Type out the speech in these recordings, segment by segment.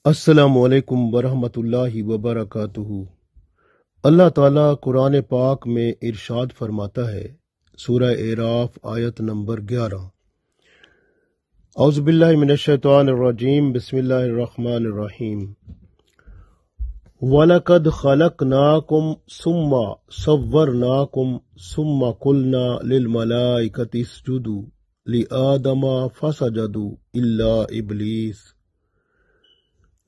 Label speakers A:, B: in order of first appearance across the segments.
A: السلام علیکم ورحمۃ اللہ وبرکاتہ۔ اللہ تعالیٰ قرآن پاک میں ارشاد فرماتا ہے، سورہ اعراف آیت نمبر 11، اعوذ باللہ من الشیطان الرجیم، بسم اللہ الرحمن الرحیم۔ وَلَقَدْ خَلَقْنَاكُمْ ثُمَّ صَوَّرْنَاكُمْ ثُمَّ قُلْنَا لِلْمَلَائِكَةِ اسْجُدُوا لِآدَمَ فَسَجَدُوا إِلَّا إِبْلِيسَ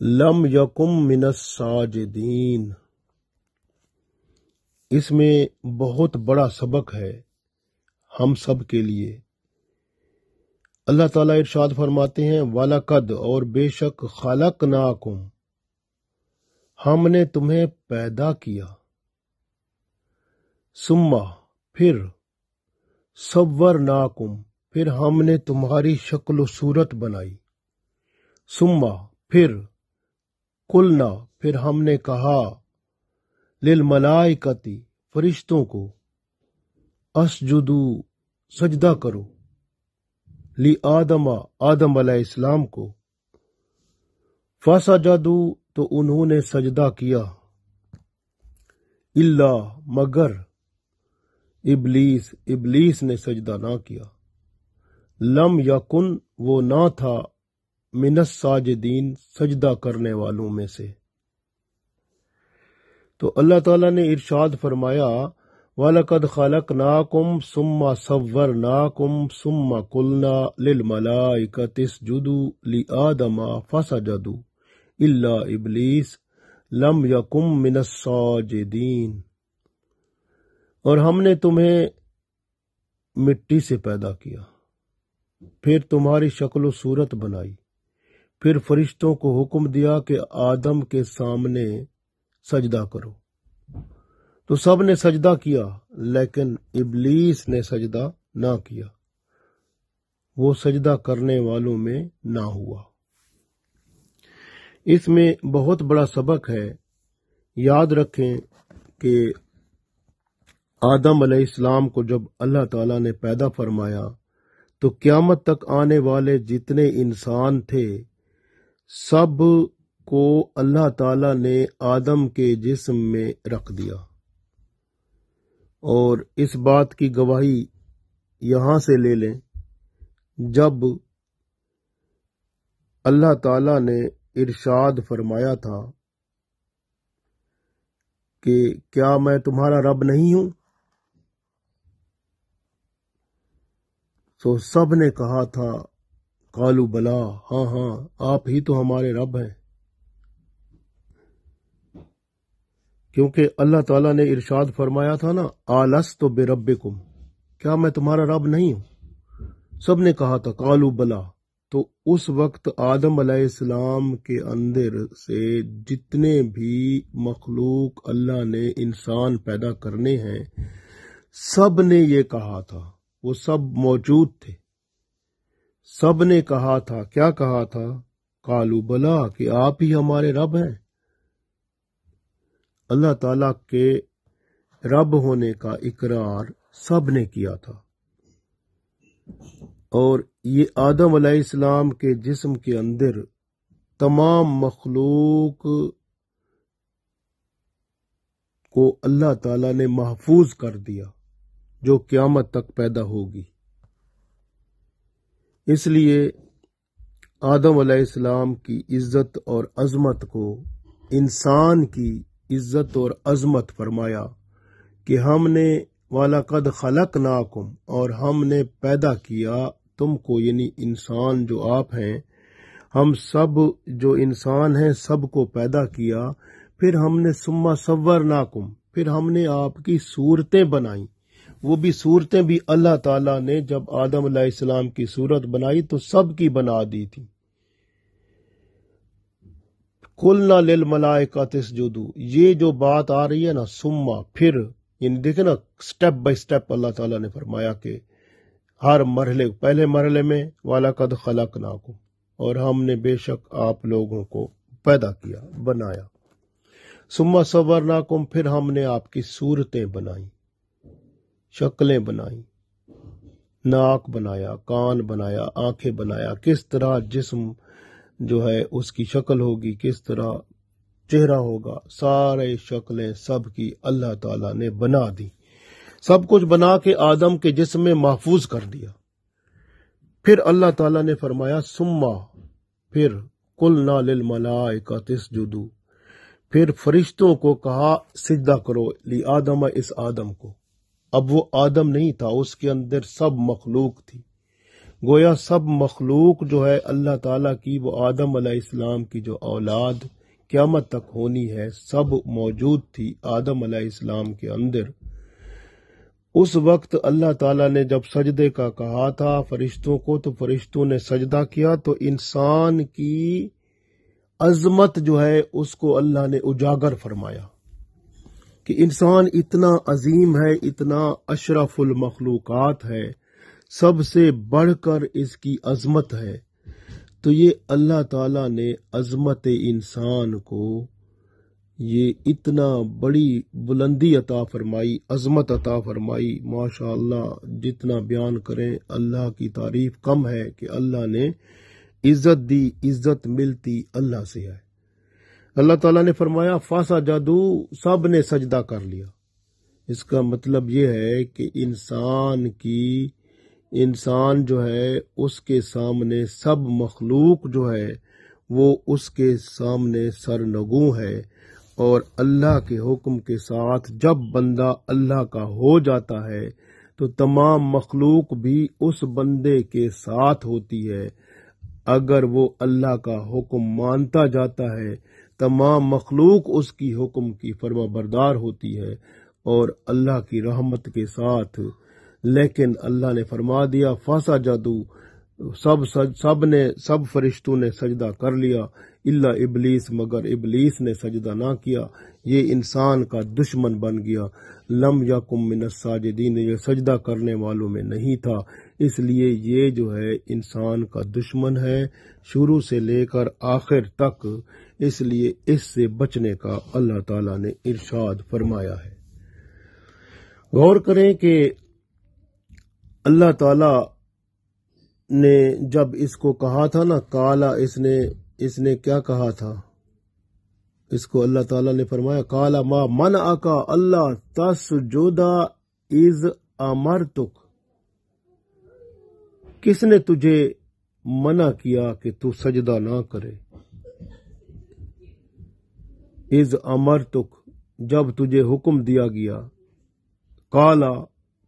A: لم یکم من الساجدین۔ اس میں بہت بڑا سبق ہے ہم سب کے لیے۔ اللہ تعالیٰ ارشاد فرماتے ہیں، وَلَقَدْ اور بے شک، خَلَقْنَاكُمْ ہم نے تمہیں پیدا کیا، ثم پھر، صَوَّرْنَاكُمْ پھر ہم نے تمہاری شکل و صورت بنائی، ثم پھر، قلنا پھر ہم نے کہا، للملائکتی فرشتوں کو، اسجدو سجدہ کرو، لآدم آدم علیہ السلام کو، فسجدو تو انہوں نے سجدہ کیا، الا مگر، ابلیس نے سجدہ نہ کیا، لم یکن وہ نہ تھا، من الساجدین سجدہ کرنے والوں میں سے۔ تو اللہ تعالیٰ نے ارشاد فرمایا، وَلَقَدْ خَلَقْنَاكُمْ ثُمَّ صَوَّرْنَاكُمْ ثُمَّ قُلْنَا لِلْمَلَائِكَةِ اسْجُدُوا لِآدَمَ فَسَجَدُوا إِلَّا إِبْلِيسَ لَمْ يَكُن مِّنَ السَّاجِدِينَ۔ اور ہم نے تمہیں مٹی سے پیدا کیا، پھر تمہاری شکل و صورت بنائی، پھر فرشتوں کو حکم دیا کہ آدم کے سامنے سجدہ کرو، تو سب نے سجدہ کیا، لیکن ابلیس نے سجدہ نہ کیا، وہ سجدہ کرنے والوں میں نہ ہوا۔ اس میں بہت بڑا سبق ہے۔ یاد رکھیں کہ آدم علیہ السلام کو جب اللہ تعالیٰ نے پیدا فرمایا تو قیامت تک آنے والے جتنے انسان تھے سب کو اللہ تعالیٰ نے آدم کے جسم میں رکھ دیا، اور اس بات کی گواہی یہاں سے لے لیں، جب اللہ تعالیٰ نے ارشاد فرمایا تھا کہ کیا میں تمہارا رب نہیں ہوں، تو سب نے کہا تھا، قالوا بلا، ہاں ہاں آپ ہی تو ہمارے رب ہیں، کیونکہ اللہ تعالیٰ نے ارشاد فرمایا تھا نا، آلست بربکم، کیا میں تمہارا رب نہیں ہوں؟ سب نے کہا تھا قالوا بلا۔ تو اس وقت آدم علیہ السلام کے اندر سے جتنے بھی مخلوق اللہ نے انسان پیدا کرنے ہیں سب نے یہ کہا تھا، وہ سب موجود تھے، سب نے کہا تھا، کیا کہا تھا؟ قالوا بلا، کہ آپ ہی ہمارے رب ہیں۔ اللہ تعالیٰ کے رب ہونے کا اقرار سب نے کیا تھا، اور یہ آدم علیہ السلام کے جسم کے اندر تمام مخلوق کو اللہ تعالیٰ نے محفوظ کر دیا جو قیامت تک پیدا ہوگی۔ اس لیے آدم علیہ السلام کی عزت اور عظمت کو انسان کی عزت اور عظمت فرمایا کہ ہم نے وَلَقَدْ خَلَقْنَاكُمْ اور ہم نے پیدا کیا تم کو، یعنی انسان جو آپ ہیں، ہم سب جو انسان ہیں سب کو پیدا کیا، پھر ہم نے ثُمَّ صَوَّرْنَاكُمْ پھر ہم نے آپ کی صورتیں بنائیں، وہ بھی صورتیں بھی اللہ تعالیٰ نے جب آدم علیہ السلام کی صورت بنائی تو سب کی بنا دی تھی۔ قُلْنَا لِلْمَلَائِكَةِ اسْجُدُوا، یہ جو بات آ رہی ہے نا، ثُمَّ پھر، یعنی دیکھیں نا سٹیپ بائی سٹیپ اللہ تعالیٰ نے فرمایا کہ ہر مرحلے، پہلے مرحلے میں وَلَقَدْ خَلَقْنَاكُمْ اور ہم نے بے شک آپ لوگوں کو پیدا کیا، بنایا، ثُمَّ صَوَّرْنَاكُمْ پھر ہم نے آپ کی صورتیں بنائیں، شکلیں بنائیں، ناک بنایا، کان بنایا، آنکھیں بنایا، کس طرح جسم جو ہے اس کی شکل ہوگی، کس طرح چہرہ ہوگا، سارے شکلیں سب کی اللہ تعالیٰ نے بنا دی، سب کچھ بنا کے آدم کے جسم میں محفوظ کر دیا۔ پھر اللہ تعالیٰ نے فرمایا سما، پھر قلنا للملائکۃ اسجدوا، پھر فرشتوں کو کہا سجدہ کرو لآدم، اس آدم کو۔ اب وہ آدم نہیں تھا، اس کے اندر سب مخلوق تھی، گویا سب مخلوق جو ہے اللہ تعالیٰ کی، وہ آدم علیہ السلام کی جو اولاد قیامت تک ہونی ہے، سب موجود تھی آدم علیہ السلام کے اندر۔ اس وقت اللہ تعالیٰ نے جب سجدے کا کہا تھا فرشتوں کو، تو فرشتوں نے سجدہ کیا، تو انسان کی عظمت جو ہے اس کو اللہ نے اجاگر فرمایا کہ انسان اتنا عظیم ہے، اتنا اشرف المخلوقات ہے، سب سے بڑھ کر اس کی عظمت ہے۔ تو یہ اللہ تعالیٰ نے عظمت انسان کو یہ اتنا بڑی بلندی عطا فرمائی، عظمت عطا فرمائی، ماشاء اللہ جتنا بیان کریں اللہ کی تعریف کم ہے کہ اللہ نے عزت دی، عزت ملتی اللہ سے ہے۔ اللہ تعالیٰ نے فرمایا فَسَجَدُوا، سب نے سجدہ کر لیا۔ اس کا مطلب یہ ہے کہ انسان جو ہے اس کے سامنے سب مخلوق جو ہے وہ اس کے سامنے سرنگوں ہے، اور اللہ کے حکم کے ساتھ جب بندہ اللہ کا ہو جاتا ہے تو تمام مخلوق بھی اس بندے کے ساتھ ہوتی ہے۔ اگر وہ اللہ کا حکم مانتا جاتا ہے، تمام مخلوق اس کی حکم کی فرما بردار ہوتی ہے اور اللہ کی رحمت کے ساتھ۔ لیکن اللہ نے فرما دیا فَسَجَدُوا، سب فرشتوں نے سجدہ کر لیا، الا ابلیس، مگر ابلیس نے سجدہ نہ کیا، یہ انسان کا دشمن بن گیا۔ لم یکن من الساجدین، یہ سجدہ کرنے والوں میں نہیں تھا، اس لیے یہ جو ہے انسان کا دشمن ہے شروع سے لے کر آخر تک، اس لیے اس سے بچنے کا اللہ تعالیٰ نے ارشاد فرمایا ہے۔ غور کریں کہ اللہ تعالیٰ نے جب اس کو کہا تھا نا کالا، اس نے کیا کہا تھا؟ اس کو اللہ تعالیٰ نے فرمایا کالا ما منعک اللہ تسجد اذ امرتک، کس نے تجھے منع کیا کہ تو سجدہ نہ کرے؟ اذ امرتک، جب تجھے حکم دیا گیا۔ کالا،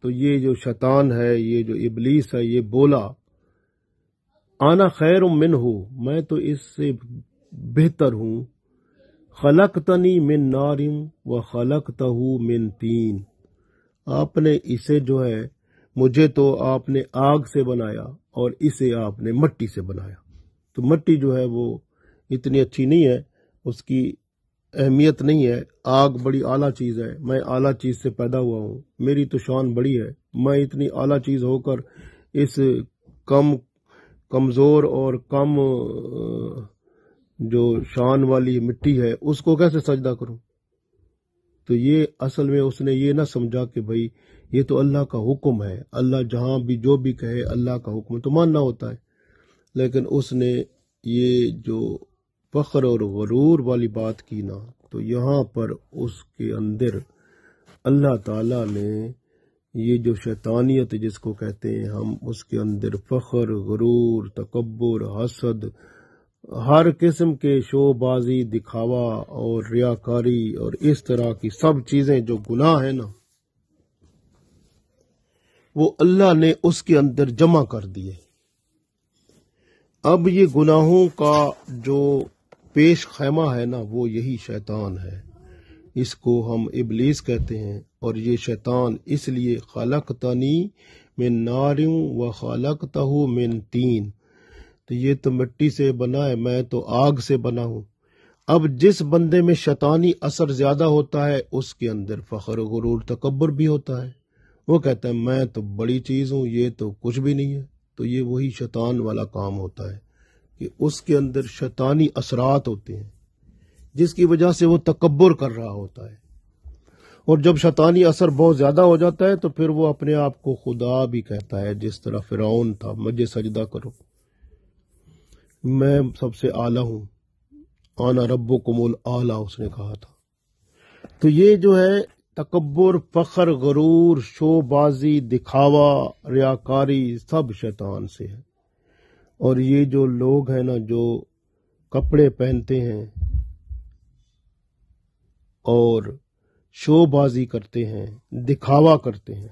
A: تو یہ جو شیطان ہے، یہ جو ابلیس ہے، یہ بولا انا خیر منہ، میں تو اس سے بہتر ہوں، خلقتنی من نار و خلقتہ من طین، آپ نے اسے جو ہے، مجھے تو آپ نے آگ سے بنایا اور اسے آپ نے مٹی سے بنایا۔ تو مٹی جو ہے وہ اتنی اچھی نہیں ہے، اس کی اہمیت نہیں ہے، آگ بڑی اعلیٰ چیز ہے، میں اعلیٰ چیز سے پیدا ہوا ہوں، میری تو شان بڑی ہے، میں اتنی اعلیٰ چیز ہو کر اس کمزور اور کم جو شان والی مٹی ہے اس کو کیسے سجدہ کروں؟ تو یہ اصل میں اس نے یہ نہ سمجھا کہ بھائی یہ تو اللہ کا حکم ہے، اللہ جہاں بھی جو بھی کہے اللہ کا حکم تو ماننا ہوتا ہے۔ لیکن اس نے یہ جو فخر اور غرور والی بات کی نا، تو یہاں پر اس کے اندر اللہ تعالیٰ نے یہ جو شیطانیت جس کو کہتے ہیں ہم، اس کے اندر فخر، غرور، تکبر، حسد، ہر قسم کے شو بازی، دکھاوا اور ریاکاری اور اس طرح کی سب چیزیں جو گناہ ہیں نا، وہ اللہ نے اس کے اندر جمع کر دیے۔ اب یہ گناہوں کا جو پیش خیمہ ہے نا، وہ یہی شیطان ہے، اس کو ہم ابلیس کہتے ہیں۔ اور یہ شیطان اس لیے خلقتنی من نار و خلقتہ من طین، تو یہ تو مٹی سے بنا ہے، میں تو آگ سے بنا ہوں۔ اب جس بندے میں شیطانی اثر زیادہ ہوتا ہے اس کے اندر فخر غرور تکبر بھی ہوتا ہے، وہ کہتا ہے میں تو بڑی چیز ہوں، یہ تو کچھ بھی نہیں ہے۔ تو یہ وہی شیطان والا کام ہوتا ہے کہ اس کے اندر شیطانی اثرات ہوتے ہیں جس کی وجہ سے وہ تکبر کر رہا ہوتا ہے، اور جب شیطانی اثر بہت زیادہ ہو جاتا ہے تو پھر وہ اپنے آپ کو خدا بھی کہتا ہے، جس طرح فرعون تھا مجھے سجدہ کرو۔ میں سب سے اعلیٰ ہوں، آنا ربکم الاعلیٰ اس نے کہا تھا۔ تو یہ جو ہے تکبر، فخر، غرور، شو بازی، دکھاوا، ریاکاری سب شیطان سے ہے۔ اور یہ جو لوگ ہیں نا جو کپڑے پہنتے ہیں اور شو بازی کرتے ہیں، دکھاوا کرتے ہیں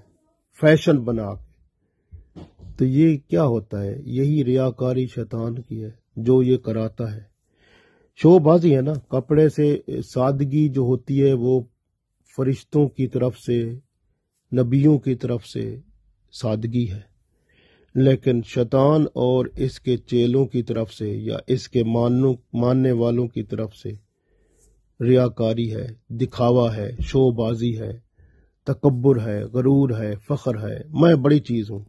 A: فیشن بنا کے، تو یہ کیا ہوتا ہے؟ یہی ریاکاری شیطان کی ہے جو یہ کراتا ہے۔ شو بازی ہے نا، کپڑے سے سادگی جو ہوتی ہے وہ فرشتوں کی طرف سے، نبیوں کی طرف سے سادگی ہے، لیکن شیطان اور اس کے چیلوں کی طرف سے یا اس کے ماننے والوں کی طرف سے ریاکاری ہے، دکھاوا ہے، شو بازی ہے، تکبر ہے، غرور ہے، فخر ہے، میں بڑی چیز ہوں۔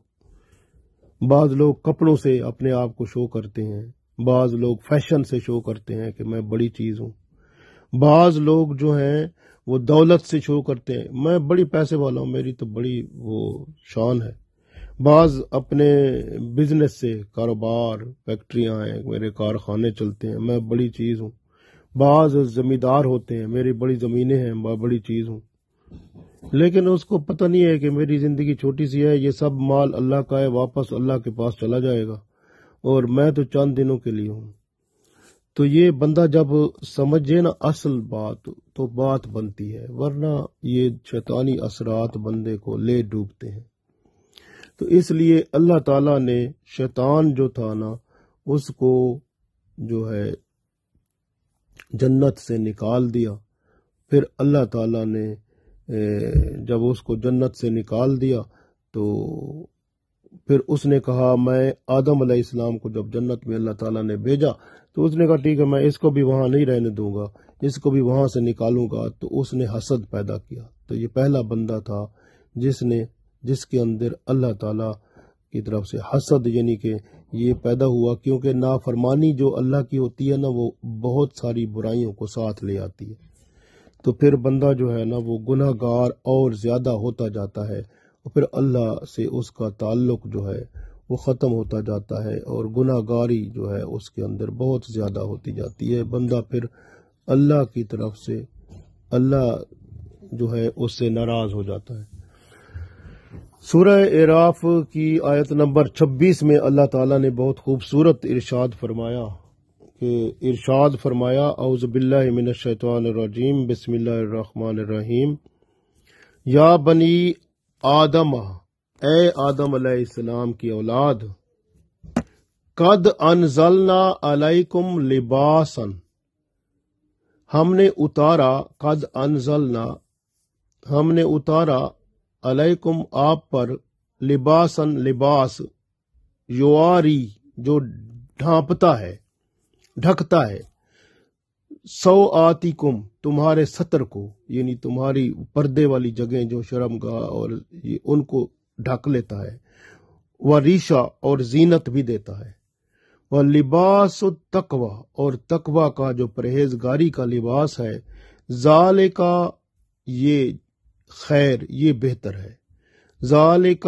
A: بعض لوگ کپڑوں سے اپنے آپ کو شو کرتے ہیں، بعض لوگ فیشن سے شو کرتے ہیں کہ میں بڑی چیز ہوں، بعض لوگ جو ہیں وہ دولت سے شو کرتے ہیں، میں بڑی پیسے والا ہوں، میری تو بڑی وہ شان ہے۔ بعض اپنے بزنس سے، کاروبار، فیکٹریاں ہیں، میرے کارخانے چلتے ہیں، میں بڑی چیز ہوں۔ بعض زمیندار ہوتے ہیں، میری بڑی زمینیں ہیں، میں بڑی چیز ہوں۔ لیکن اس کو پتہ نہیں ہے کہ میری زندگی چھوٹی سی ہے، یہ سب مال اللہ کا ہے، واپس اللہ کے پاس چلا جائے گا، اور میں تو چند دنوں کے لیے ہوں۔ تو یہ بندہ جب سمجھے نا اصل بات تو بات بنتی ہے، ورنہ یہ شیطانی اثرات بندے کو لے ڈوبتے ہیں۔ تو اس لیے اللہ تعالیٰ نے شیطان جو تھا نا اس کو جو ہے جنت سے نکال دیا۔ پھر اللہ تعالیٰ نے جب اس کو جنت سے نکال دیا تو پھر اس نے کہا، میں آدم علیہ السلام کو جب جنت میں اللہ تعالیٰ نے بھیجا تو اس نے کہا ٹھیک ہے میں اس کو بھی وہاں نہیں رہنے دوں گا، اس کو بھی وہاں سے نکالوں گا۔ تو اس نے حسد پیدا کیا۔ تو یہ پہلا بندہ تھا جس کے اندر اللہ تعالیٰ کی طرف سے حسد یعنی کہ یہ پیدا ہوا، کیونکہ نافرمانی جو اللہ کی ہوتی ہے نا وہ بہت ساری برائیوں کو ساتھ لے آتی ہے۔ تو پھر بندہ جو ہے نا وہ گناہ گار اور زیادہ ہوتا جاتا ہے، اور پھر اللہ سے اس کا تعلق جو ہے وہ ختم ہوتا جاتا ہے، اور گناہ گاری جو ہے اس کے اندر بہت زیادہ ہوتی جاتی ہے۔ بندہ پھر اللہ کی طرف سے، اللہ جو ہے اس سے ناراض ہو جاتا ہے۔ سورہ اعراف کی آیت نمبر 26 میں اللہ تعالیٰ نے بہت خوبصورت ارشاد فرمایا اعوذ باللہ من الشیطان الرجیم بسم اللہ الرحمن الرحیم، یا بنی آدم، اے آدم علیہ السلام کی اولاد، قد انزلنا علیکم لباسا، ہم نے اتارا علیکم آپ پر، لباسن لباس، یواری جو ڈھانپتا ہے، ڈھکتا ہے، سوآتکم تمہارے ستر کو، یعنی تمہاری پردے والی جگہیں جو شرمگاہ اور ان کو ڈھک لیتا ہے، وریشا اور زینت بھی دیتا ہے، لباس التقوی اور تقوی کا جو پرہیزگاری کا لباس ہے، ذالک یہ خیر، یہ بہتر ہے، ذالک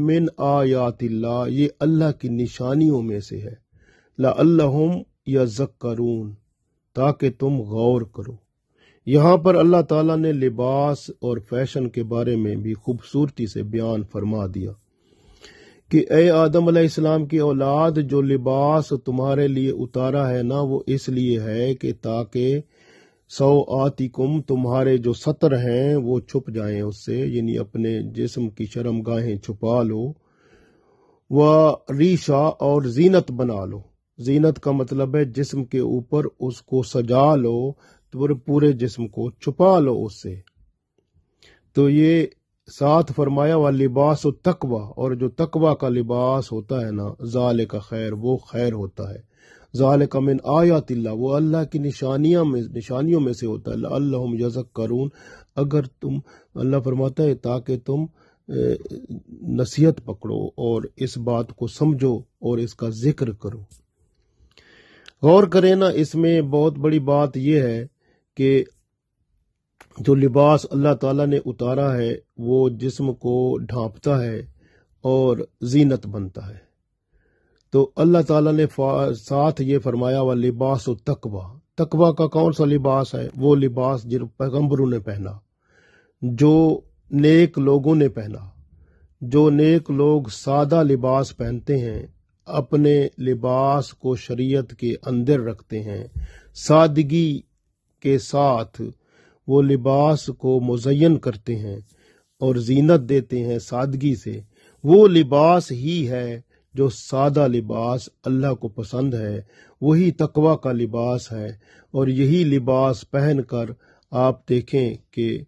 A: من آیات اللہ، یہ اللہ کی نشانیوں میں سے ہے، لعلہم یذکرون، تاکہ تم غور کرو۔ یہاں پر اللہ تعالیٰ نے لباس اور فیشن کے بارے میں بھی خوبصورتی سے بیان فرما دیا کہ اے آدم علیہ السلام کی اولاد، جو لباس تمہارے لیے اتارا ہے نا وہ اس لیے ہے کہ تاکہ سوآتکم تمہارے جو ستر ہیں وہ چھپ جائیں اس سے، یعنی اپنے جسم کی شرم گاہیں چھپا لو، وریشا اور زینت بنا لو۔ زینت کا مطلب ہے جسم کے اوپر اس کو سجا لو، تو پورے جسم کو چھپا لو اس سے۔ تو یہ ساتھ فرمایا ہوا لباس و تقوی، اور جو تقوی کا لباس ہوتا ہے نا، ذالک خیر، وہ خیر ہوتا ہے، ذالک من آیات اللہ، وہ اللہ کی نشانیوں میں سے ہوتا ہے، لعلہم یذکرون، اگر تم، اللہ فرماتا ہے تاکہ تم نصیحت پکڑو اور اس بات کو سمجھو اور اس کا ذکر کرو۔ غور کریں نا، اس میں بہت بڑی بات یہ ہے کہ جو لباس اللہ تعالیٰ نے اتارا ہے وہ جسم کو ڈھانپتا ہے اور زینت بنتا ہے۔ تو اللہ تعالیٰ نے ساتھ یہ فرمایا وہ لباس التقوی، تقوی کا کون سا لباس ہے؟ وہ لباس جن پیغمبروں نے پہنا، جو نیک لوگوں نے پہنا۔ جو نیک لوگ سادہ لباس پہنتے ہیں، اپنے لباس کو شریعت کے اندر رکھتے ہیں، سادگی کے ساتھ وہ لباس کو مزین کرتے ہیں اور زینت دیتے ہیں سادگی سے، وہ لباس ہی ہے جو سادہ لباس اللہ کو پسند ہے، وہی تقوی کا لباس ہے۔ اور یہی لباس پہن کر آپ دیکھیں کہ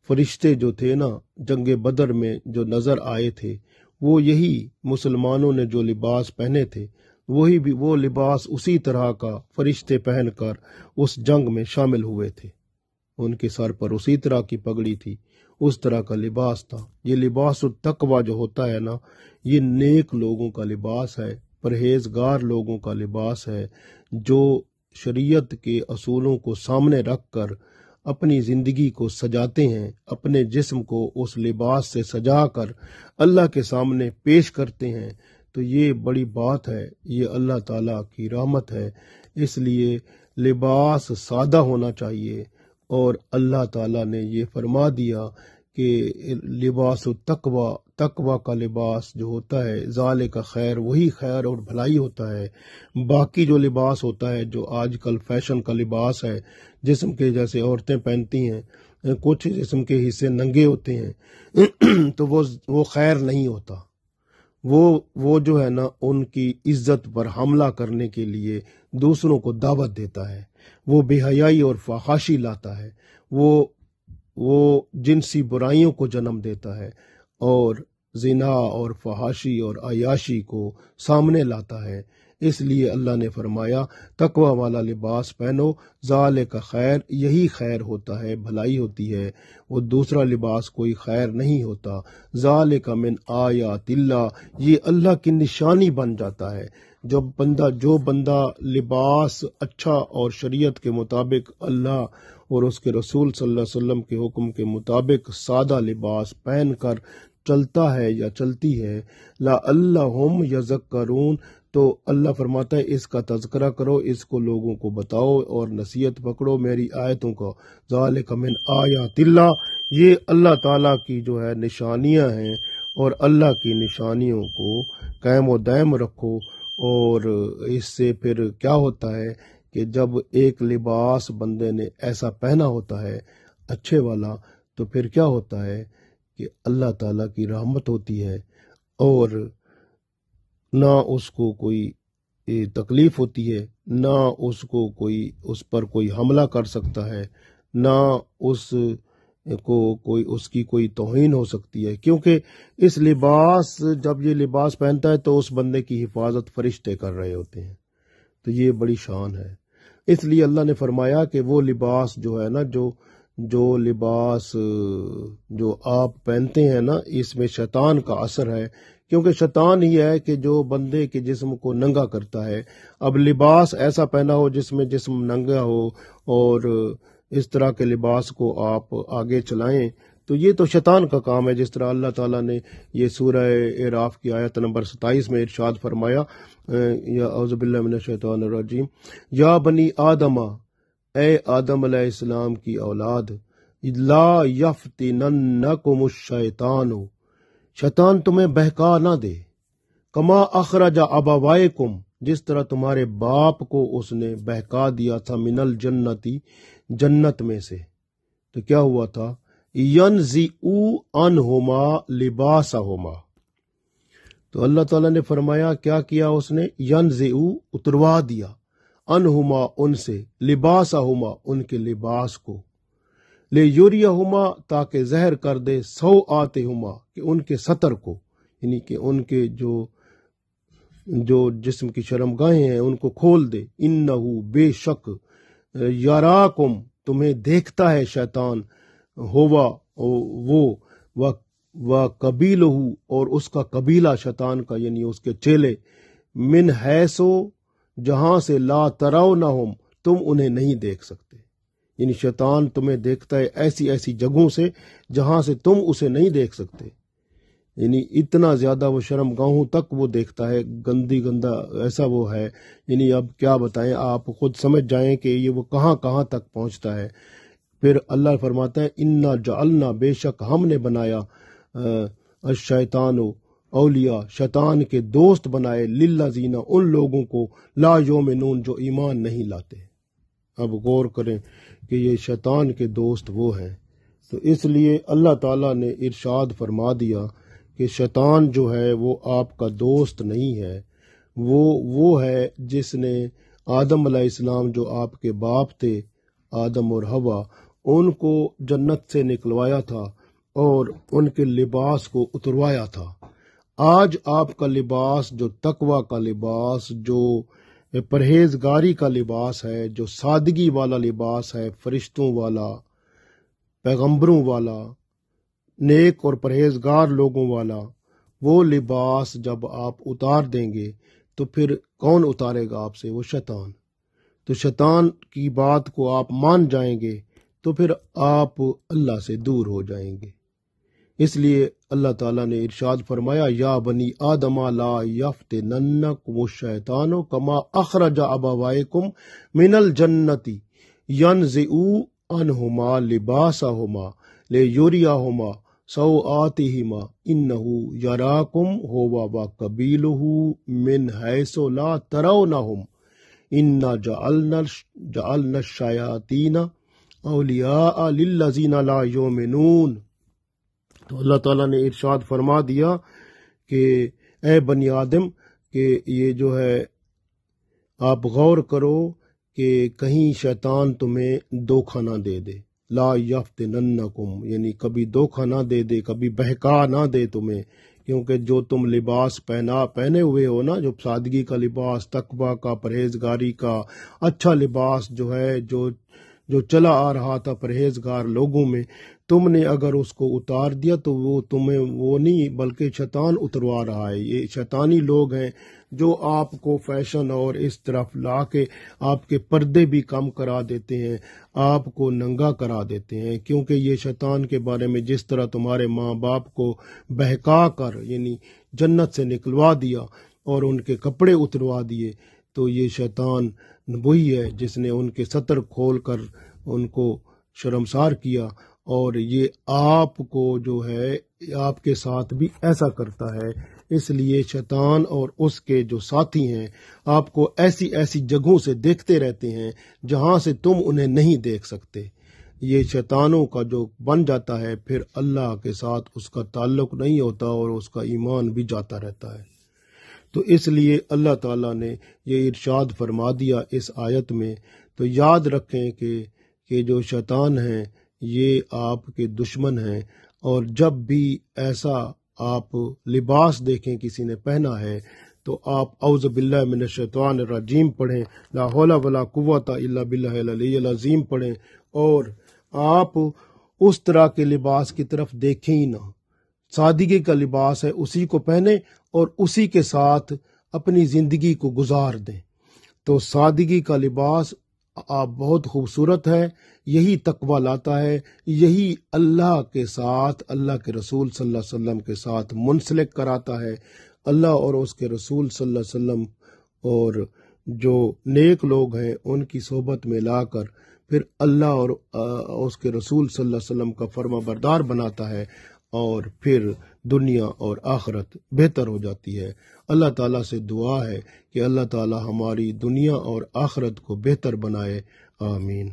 A: فرشتے جو تھے نا جنگ بدر میں جو نظر آئے تھے، وہ یہی مسلمانوں نے جو لباس پہنے تھے، وہی بھی وہ لباس اسی طرح کا فرشتے پہن کر اس جنگ میں شامل ہوئے تھے۔ ان کے سر پر اسی طرح کی پگڑی تھی، اس طرح کا لباس تھا۔ یہ لباس التقوی جو ہوتا ہے نا، یہ نیک لوگوں کا لباس ہے، پرہیزگار لوگوں کا لباس ہے، جو شریعت کے اصولوں کو سامنے رکھ کر اپنی زندگی کو سجاتے ہیں، اپنے جسم کو اس لباس سے سجا کر اللہ کے سامنے پیش کرتے ہیں۔ تو یہ بڑی بات ہے، یہ اللہ تعالیٰ کی رحمت ہے۔ اس لیے لباس سادہ ہونا چاہیے، اور اللہ تعالیٰ نے یہ فرما دیا کہ لباس التقوی، تقوی کا لباس جو ہوتا ہے ذالک خیر، وہی خیر اور بھلائی ہوتا ہے۔ باقی جو لباس ہوتا ہے، جو آج کل فیشن کا لباس ہے، جسم کے جیسے عورتیں پہنتی ہیں، کچھ جسم کے حصے ننگے ہوتے ہیں تو وہ خیر نہیں ہوتا۔ وہ جو ہے نا ان کی عزت پر حملہ کرنے کے لیے دوسروں کو دعوت دیتا ہے، وہ بے حیائی اور فحاشی لاتا ہے، وہ جنسی برائیوں کو جنم دیتا ہے، اور زنا اور فحاشی اور عیاشی کو سامنے لاتا ہے۔ اس لیے اللہ نے فرمایا تقوی والا لباس پہنو، ذالک خیر، یہی خیر ہوتا ہے، بھلائی ہوتی ہے، وہ دوسرا لباس کوئی خیر نہیں ہوتا۔ ذالک من آیات اللہ، یہ اللہ کی نشانی بن جاتا ہے۔ جو بندہ لباس اچھا اور شریعت کے مطابق اللہ اور اس کے رسول صلی اللہ علیہ وسلم کے حکم کے مطابق سادہ لباس پہن کر چلتا ہے یا چلتی ہے، لعلہم یذکرون، تو اللہ فرماتا ہے اس کا تذکرہ کرو، اس کو لوگوں کو بتاؤ اور نصیحت پکڑو میری آیتوں کو۔ ذالک من آیات اللہ، یہ اللہ تعالیٰ کی جو ہے نشانیاں ہیں، اور اللہ کی نشانیوں کو قائم و دائم رکھو۔ اور اس سے پھر کیا ہوتا ہے کہ جب ایک لباس بندے نے ایسا پہنا ہوتا ہے اچھے والا، تو پھر کیا ہوتا ہے کہ اللہ تعالیٰ کی رحمت ہوتی ہے، اور نہ اس کو کوئی تکلیف ہوتی ہے، نہ اس پر کوئی حملہ کر سکتا ہے، نہ اس کی کوئی توہین ہو سکتی ہے، کیونکہ جب یہ لباس پہنتا ہے تو اس بندے کی حفاظت فرشتے کر رہے ہوتے ہیں۔ تو یہ بڑی شان ہے۔ اس لیے اللہ نے فرمایا کہ وہ لباس جو ہے نا، جو لباس جو آپ پہنتے ہیں نا، اس میں شیطان کا اثر ہے، کیونکہ شیطان ہی ہے کہ جو بندے کے جسم کو ننگا کرتا ہے۔ اب لباس ایسا پہنا ہو جس میں جسم ننگا ہو، اور اس طرح کے لباس کو آپ آگے چلائیں، تو یہ تو شیطان کا کام ہے۔ جس طرح اللہ تعالیٰ نے یہ سورہ اعراف کی آیت نمبر 27 میں ارشاد فرمایا، یا اعوذ باللہ من الشیطان الرجیم، یا بنی آدم، اے آدم علیہ السلام کی اولاد، لا یفتننکم الشیطان، شیطان تمہیں بہکا نہ دے، کما اخرج ابوائکم، جس طرح تمہارے باپ کو اس نے بہکا دیا تھا، من الجنتی، جنت میں سے۔ تو کیا ہوا تھا؟ ینزعو عنہما لباسہما، تو اللہ تعالیٰ نے فرمایا کیا کیا اس نے؟ ینزعو، اتروا دیا، عنہما، ان سے، لباسہما، ان کے لباس کو، لیریہما، تاکہ ظاہر کر دے، سوآتہما، کہ ان کے ستر کو، یعنی کہ ان کے جو جسم کی شرمگاہیں ہیں ان کو کھول دے۔ انہو، بے شک، یراکم، تمہیں دیکھتا ہے شیطان، ہوا، وہ قبیلہ، اور اس کا قبیلہ شیطان کا، یعنی اس کے چیلے، من حیثو، جہاں سے، لا ترونہم، تم انہیں نہیں دیکھ سکتے، یعنی شیطان تمہیں دیکھتا ہے ایسی ایسی جگہوں سے جہاں سے تم اسے نہیں دیکھ سکتے۔ یعنی اتنا زیادہ وہ شرم گاہوں تک وہ دیکھتا ہے، گندی گندا ایسا وہ ہے، یعنی اب کیا بتائیں، آپ خود سمجھ جائیں کہ یہ وہ کہاں کہاں تک پہنچتا ہے۔ پھر اللہ فرماتا ہے انا جعلنا، بے شک ہم نے بنایا، الشیطان اولیاء، شیطان کے دوست بنائے، للذین، ان لوگوں کو، لا یؤمنون، جو ایمان نہیں لاتے۔ اب غور کریں کہ یہ شیطان کے دوست وہ ہیں، تو اس لیے اللہ تعالیٰ نے ارشاد فرما دیا کہ شیطان جو ہے وہ آپ کا دوست نہیں ہے، وہ ہے جس نے آدم علیہ السلام، جو آپ کے باپ تھے آدم اور حوا، ان کو جنت سے نکلوایا تھا اور ان کے لباس کو اتروایا تھا۔ آج آپ کا لباس جو تقوی کا لباس، جو پرہیزگاری کا لباس ہے، جو سادگی والا لباس ہے، فرشتوں والا، پیغمبروں والا، نیک اور پرہیزگار لوگوں والا، وہ لباس جب آپ اتار دیں گے تو پھر کون اتارے گا آپ سے؟ وہ شیطان۔ تو شیطان کی بات کو آپ مان جائیں گے تو پھر آپ اللہ سے دور ہو جائیں گے۔ اس لیے اللہ تعالیٰ نے ارشاد فرمایا، یا بنی آدم لا یفتننکم الشیطان کما اخرج ابویکم من الجنۃ ینزع عنہما لباسہما لیریہما سوآتہما انہ یراکم ھو وقبیلہ من حیث لا ترونہم انا جعلنا الشیاطین اولیاء للذین لا یؤمنون۔ تو اللہ تعالیٰ نے ارشاد فرما دیا کہ اے بنی آدم، کہ یہ جو ہے آپ غور کرو کہ کہیں شیطان تمہیں دھوکہ نہ دے دے، لا یفتننکم، یعنی کبھی دھوکہ نہ دے دے، کبھی بہکا نہ دے تمہیں، کیونکہ جو تم لباس پہنے ہوئے ہو نا، جو سادگی کا لباس، تقویٰ کا، پرہیزگاری کا اچھا لباس جو ہے، جو چلا آ رہا تھا پرہیزگار لوگوں میں، تم نے اگر اس کو اتار دیا تو وہ تمہیں وہ نہیں بلکہ شیطان اتروا رہا ہے۔ یہ شیطانی لوگ ہیں جو آپ کو فیشن اور اس طرف لا کے آپ کے پردے بھی کم کرا دیتے ہیں، آپ کو ننگا کرا دیتے ہیں، کیونکہ یہ شیطان کے بارے میں جس طرح تمہارے ماں باپ کو بہکا کر یعنی جنت سے نکلوا دیا اور ان کے کپڑے اتروا دیے، تو یہ شیطان وہی ہے جس نے ان کے ستر کھول کر ان کو شرمسار کیا، اور یہ آپ کو جو ہے آپ کے ساتھ بھی ایسا کرتا ہے۔ اس لیے شیطان اور اس کے جو ساتھی ہیں آپ کو ایسی ایسی جگہوں سے دیکھتے رہتے ہیں جہاں سے تم انہیں نہیں دیکھ سکتے۔ یہ شیطانوں کا جو بن جاتا ہے، پھر اللہ کے ساتھ اس کا تعلق نہیں ہوتا اور اس کا ایمان بھی جاتا رہتا ہے۔ تو اس لیے اللہ تعالیٰ نے یہ ارشاد فرما دیا اس آیت میں۔ تو یاد رکھیں کہ جو شیطان ہیں یہ آپ کے دشمن ہیں، اور جب بھی ایسا آپ لباس دیکھیں کسی نے پہنا ہے تو آپ اعوذ باللہ من الشیطان الرجیم پڑھیں، لا حول ولا قوت الا باللہ العلی العظیم پڑھیں، اور آپ اس طرح کے لباس کی طرف دیکھیں ہی نہ۔ سادگی کا لباس ہے، اسی کو پہنیں اور اسی کے ساتھ اپنی زندگی کو گزار دیں۔ تو سادگی کا لباس آپ بہت خوبصورت ہے، یہی تقویٰ لاتا ہے، یہی اللہ کے ساتھ، اللہ کے رسول صلی اللہ علیہ وسلم کے ساتھ منسلک کراتا ہے۔ اللہ اور اس کے رسول صلی اللہ علیہ وسلم اور جو نیک لوگ ہیں ان کی صحبت میں لا کر پھر اللہ اور اس کے رسول صلی اللہ علیہ وسلم کا فرما بردار بناتا ہے، اور پھر دنیا اور آخرت بہتر ہو جاتی ہے۔ اللہ تعالیٰ سے دعا ہے کہ اللہ تعالیٰ ہماری دنیا اور آخرت کو بہتر بنائے، آمین۔